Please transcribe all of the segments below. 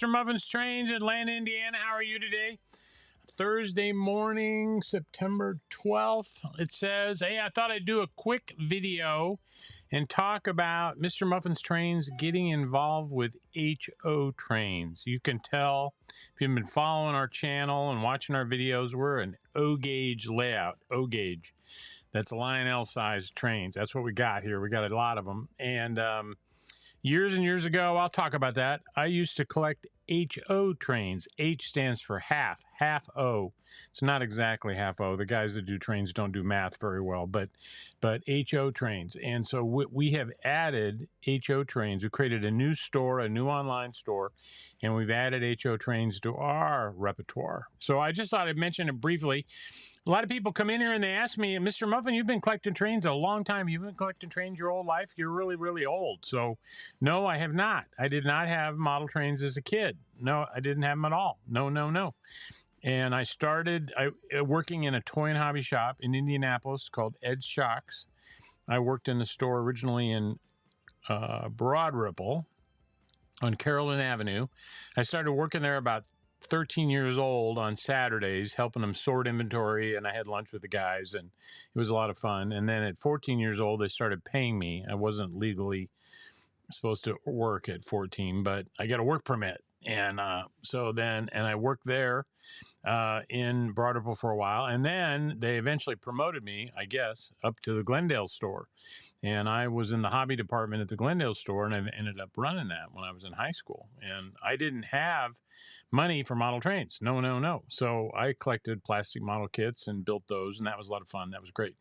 Mr. Muffins Trains, Atlanta, Indiana. How are you today? Thursday morning, September 12th. It says, hey, I thought I'd do a quick video and talk about Mr. Muffins Trains getting involved with HO trains. You can tell if you've been following our channel and watching our videos, we're an O-gauge layout, O-gauge. That's Lionel sized trains. That's what we got here. We got a lot of them. And years and years ago, I'll talk about that, I used to collect HO trains. H stands for half O. It's not exactly half O. The guys that do trains don't do math very well, but HO trains. And so we have added HO trains. We created a new store, a new online store, and we've added HO trains to our repertoire. So I just thought I'd mention it briefly. A lot of people come in here and they ask me, Mr. Muffin, you've been collecting trains a long time. You've been collecting trains your whole life. You're really, really old. So, no, I have not. I did not have model trains as a kid. No, I didn't have them at all. No. And I started working in a toy and hobby shop in Indianapolis called Ed's Shocks. I worked in the store originally in Broad Ripple on Carolyn Avenue. I started working there about 13 years old on Saturdays, helping them sort inventory, and I had lunch with the guys, and it was a lot of fun. And then at 14 years old, they started paying me. I wasn't legally supposed to work at 14, but I got a work permit. And so then I worked there in Broad Ripple for a while. And then they eventually promoted me, I guess, up to the Glendale store. And I was in the hobby department at the Glendale store, and I ended up running that when I was in high school. And I didn't have money for model trains. No. So I collected plastic model kits and built those, and that was a lot of fun. That was great.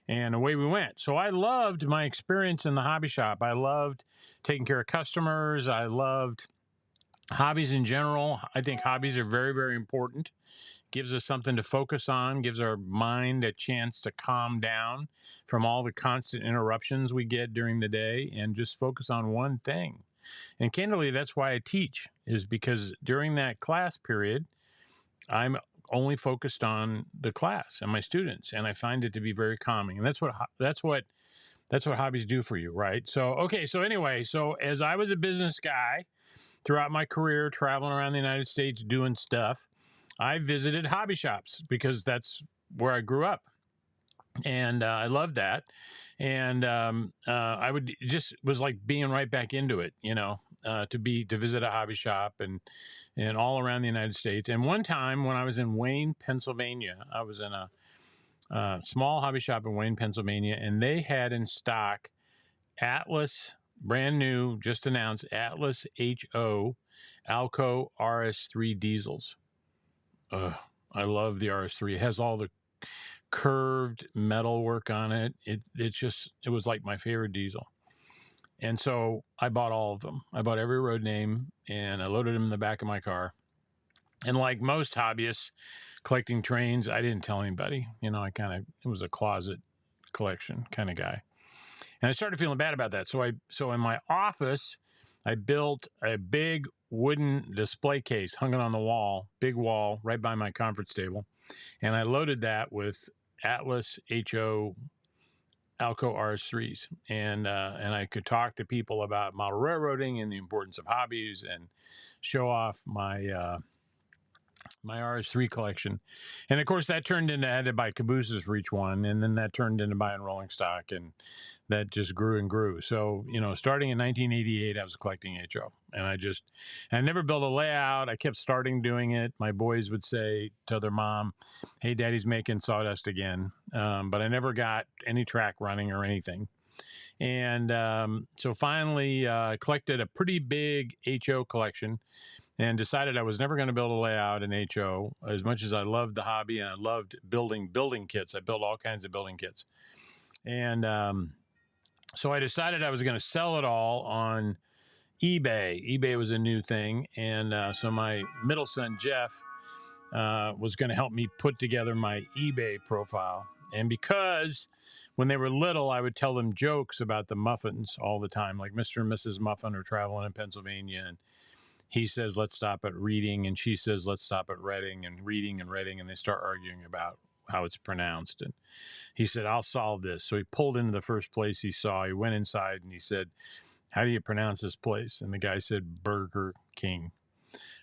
And away we went. So I loved my experience in the hobby shop. I loved taking care of customers. I loved hobbies in general. I think hobbies are very, very important. Gives us something to focus on, gives our mind a chance to calm down from all the constant interruptions we get during the day and just focus on one thing. And candidly, that's why I teach, is because during that class period, I'm only focused on the class and my students, and I find it to be very calming. And that's what hobbies do for you, right? So, okay, so anyway, so as I was a business guy throughout my career, traveling around the United States doing stuff, I visited hobby shops because that's where I grew up. And I loved that. And I would just was like being right back into it, to visit a hobby shop and all around the United States. And one time when I was in Wayne, Pennsylvania, I was in a small hobby shop in Wayne, Pennsylvania, and they had in stock Atlas, brand new, just announced, Atlas HO Alco RS3 diesels. I love the RS3. It has all the curved metal work on it. It was like my favorite diesel. And so I bought all of them. I bought every road name and I loaded them in the back of my car. And like most hobbyists collecting trains, I didn't tell anybody. It was a closet collection kind of guy. And I started feeling bad about that. So in my office, I built a big wooden display case, hung it on the wall, big wall right by my conference table. And I loaded that with Atlas HO Alco RS3s. And I could talk to people about model railroading and the importance of hobbies and show off my my RS3 collection. And of course that turned into, I had to buy cabooses for each one. And then that turned into buying rolling stock, and that just grew and grew. So, starting in 1988, I was collecting HO, and I never built a layout. I kept starting doing it. My boys would say to their mom, hey, daddy's making sawdust again. But I never got any track running or anything. And so finally collected a pretty big HO collection and decided I was never going to build a layout in HO. As much as I loved the hobby and I loved building kits, I built all kinds of building kits. And so I decided I was going to sell it all on eBay. eBay was a new thing. And so my middle son, Jeff, was going to help me put together my eBay profile. And because when they were little, I would tell them jokes about the Muffins all the time, like Mr. and Mrs. Muffin are traveling in Pennsylvania, and he says, let's stop at Reading, and she says, let's stop at Reading, and Reading, and they start arguing about how it's pronounced. And he said, I'll solve this. So he pulled into the first place he saw. He went inside and he said, how do you pronounce this place? And the guy said, Burger King.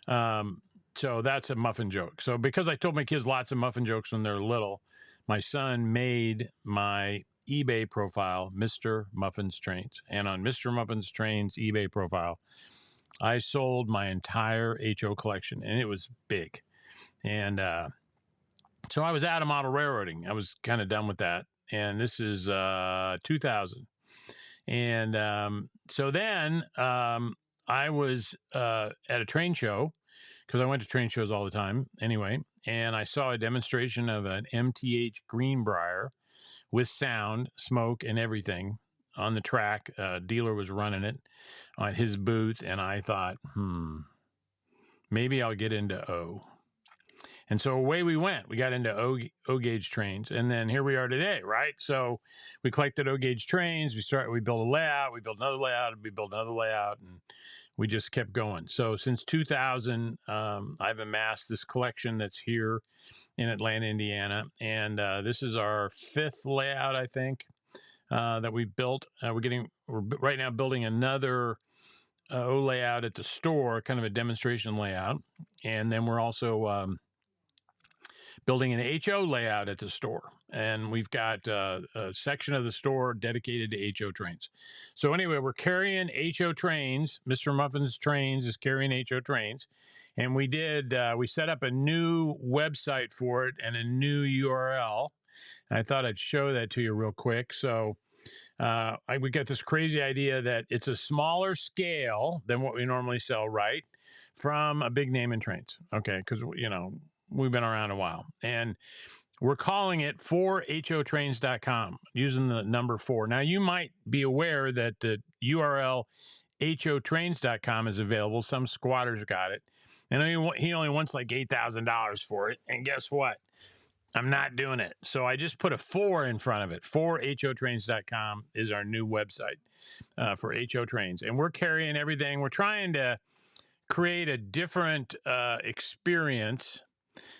So that's a muffin joke. So because I told my kids lots of muffin jokes when they're little, my son made my eBay profile, Mr. Muffins Trains. And on Mr. Muffins Trains eBay profile, I sold my entire HO collection, and it was big. And so I was out of model railroading. I was kind of done with that. And this is 2000. And so then I was at a train show, because I went to train shows all the time anyway, and I saw a demonstration of an MTH Greenbrier with sound, smoke, and everything on the track. A dealer was running it on his booth, and I thought, maybe I'll get into O. And so away we went. We got into O gauge trains, and then here we are today, right? So we collected O gauge trains. We built a layout. We built another layout. We built another layout, and we just kept going. So since 2000, I've amassed this collection that's here in Atlanta, Indiana, and this is our 5th layout, I think, that we've built. We're right now building another O layout at the store, kind of a demonstration layout, and then we're also building an HO layout at the store. And we've got a section of the store dedicated to HO trains. So anyway, we're carrying HO trains. Mr. Muffin's Trains is carrying HO trains. And we set up a new website for it and a new URL. And I thought I'd show that to you real quick. So we got this crazy idea that it's a smaller scale than what we normally sell, right? From a big name in trains. Okay, because, we've been around a while. And we're calling it 4hotrains.com, using the number 4. Now, you might be aware that the URL hotrains.com is available. Some squatters got it. And he only wants like $8,000 for it. And guess what? I'm not doing it. So I just put a 4 in front of it. 4hotrains.com is our new website for HO Trains. And we're carrying everything. We're trying to create a different experience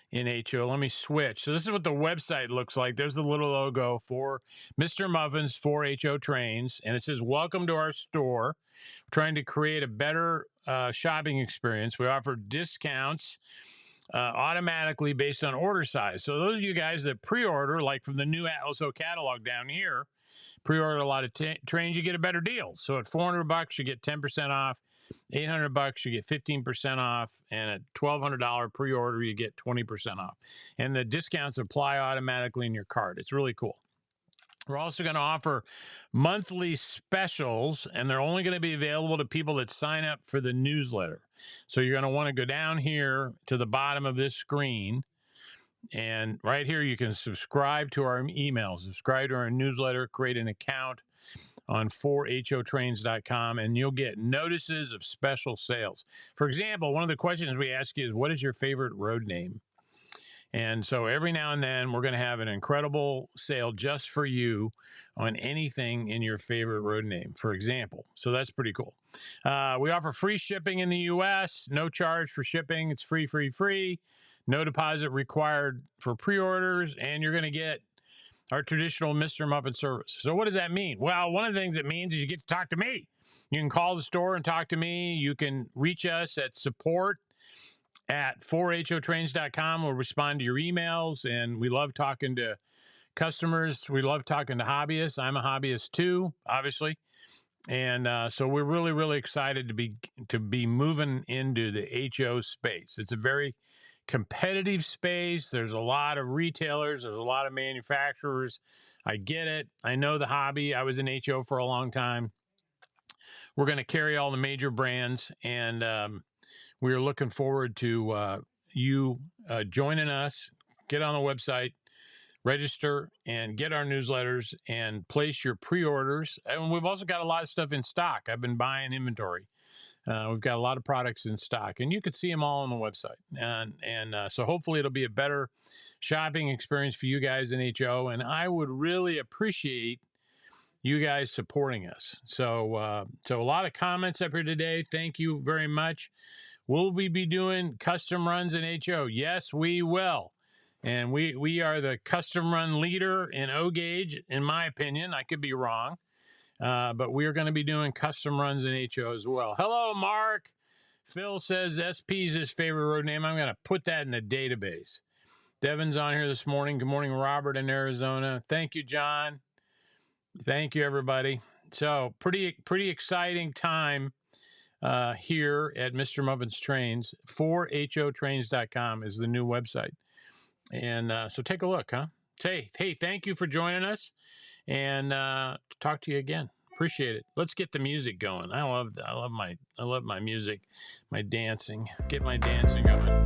in HO. Let me switch. So this is what the website looks like. There's the little logo for Mr. Muffins 4HO Trains, and it says, "Welcome to our store." We're trying to create a better shopping experience. We offer discounts automatically based on order size. So those of you guys that pre-order, like from the new Atlas O catalog down here, pre-order a lot of trains, you get a better deal. So at $400, you get 10% off. $800, you get 15% off, and at $1,200 pre-order, you get 20% off. And the discounts apply automatically in your cart. It's really cool. We're also going to offer monthly specials, and they're only going to be available to people that sign up for the newsletter. So you're going to want to go down here to the bottom of this screen, and right here you can subscribe to our emails, subscribe to our newsletter, create an account on 4hotrains.com, and you'll get notices of special sales. For example, one of the questions we ask you is, what is your favorite road name? And so every now and then we're going to have an incredible sale just for you on anything in your favorite road name, for example. So that's pretty cool. We offer free shipping in the U.S., no charge for shipping. It's free, free, free. No deposit required for pre-orders, and you're going to get our traditional Mr. Muffin service. So what does that mean? Well, one of the things it means is you get to talk to me. You can call the store and talk to me. You can reach us at support@4hotrains.com. We'll respond to your emails, and we love talking to customers. We love talking to hobbyists. I'm a hobbyist too, obviously. And so we're really, really excited to be moving into the HO space. It's a very competitive space. There's a lot of retailers. There's a lot of manufacturers. I get it. I know the hobby. I was in HO for a long time. We're going to carry all the major brands, and we're looking forward to you joining us. Get on the website, register, and get our newsletters, and place your pre-orders. And we've also got a lot of stuff in stock. I've been buying inventory. We've got a lot of products in stock, and you can see them all on the website. And so hopefully it'll be a better shopping experience for you guys in HO. And I would really appreciate you guys supporting us. So a lot of comments up here today. Thank you very much. Will we be doing custom runs in HO? Yes, we will. And we are the custom run leader in O gauge, in my opinion. I could be wrong. But we are going to be doing custom runs in HO as well. Hello, Mark. Phil says SP is his favorite road name. I'm going to put that in the database. Devin's on here this morning. Good morning, Robert in Arizona. Thank you, John. Thank you, everybody. So pretty exciting time here at Mr. Muffin's Trains. 4hotrains.com is the new website. And so take a look, huh? Say, hey, thank you for joining us. And talk to you again. Appreciate it. Let's get the music going. I love my music, my dancing. Get my dancing going.